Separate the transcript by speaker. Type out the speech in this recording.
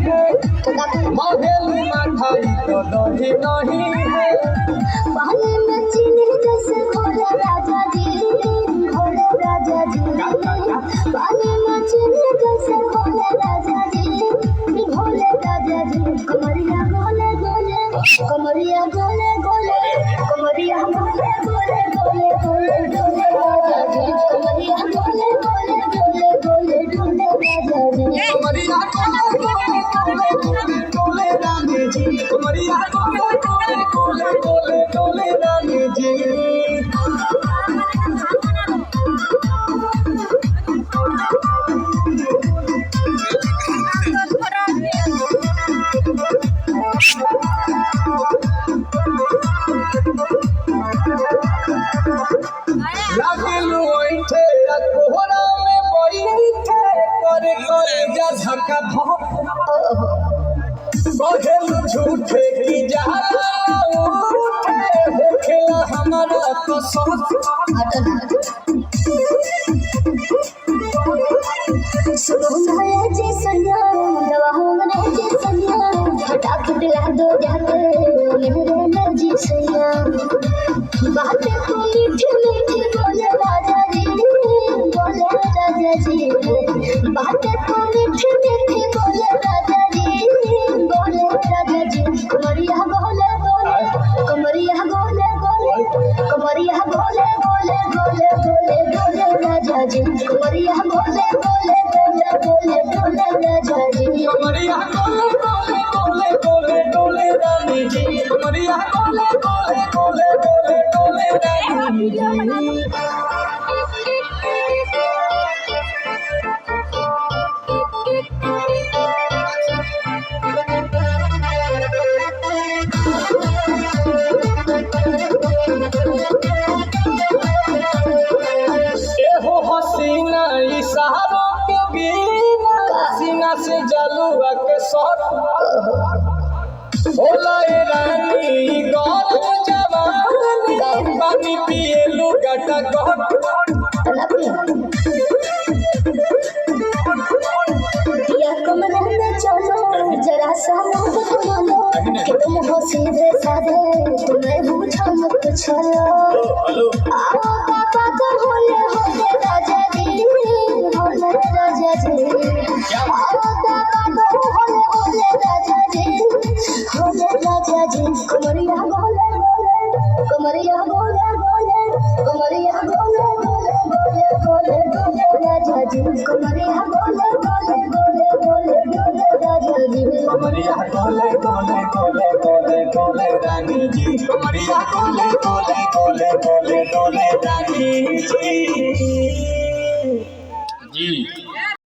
Speaker 1: है महल मठाई तो दही नहीं है
Speaker 2: पानी में चीनी जैसे घोले राजा जी घोले राजा जी पानी में चीनी जैसे घोले राजा जी घोले राजा जी कमरिया गोले गोले कमरिया गोले गोले कमरिया गोले गोले गोले गोले डोले राजा जी कमरिया गोले गोले गोले गोले डोले राजा जी
Speaker 1: कमरिया गोले गोले गोले गोले डोले रानी जी कमरिया गोले गोले गोले गोले डोले रानी जी लागलू ओइठे कोहरा में बैठे करे करे जा झका भोप कहेलू झूठे की जाला उठे होखेला हमारा कसम
Speaker 2: सुनाया जी सैया दवा हमरे जी सैया हटाक दिला दो जाके मेरे नजी सैया बातें तो मीठी मीठी बोले राजा जी बोले राजा जी बातें तो मीठी मीठी बोले राजा जी बोले राजा जी कमरिया बोले बोले कमरिया बोले बोले कमरिया बोले बोले बोले बोले बोले राजा जी कमरिया बोले बोले बोले बोले बोले राजा जी
Speaker 1: कमरिया गोले गोले गोले गोले डोले रानी जी कमरिया गोले गोले गोले गोले डोले रानी जी एहो हसीना इशारों के बिना सीना से जलुआ के सौर होला ए रानी गौर जवानी पानी पिए लुगाटा गौर
Speaker 2: या कमरे में चलो जरा सा मोहब्बत मानो कि तुम हो सीधे साधे तुम्हें बूझो मत चलो आओ पापा तो होले होले राजा जी होले राजा जी आओ पापा तो होले होले राजा जी होले राजा जी कमरिया बोले बोले कमरिया बोले बोले कमरिया बोले बोले बोले बोले बोले राजा जी कमरिया बोले बोले बोले बोले बोले राजा जी
Speaker 1: कमरिया गोले गोले गोले गोले गोले रानी जी कमरिया गोले गोले गोले गोले गोले रानी जी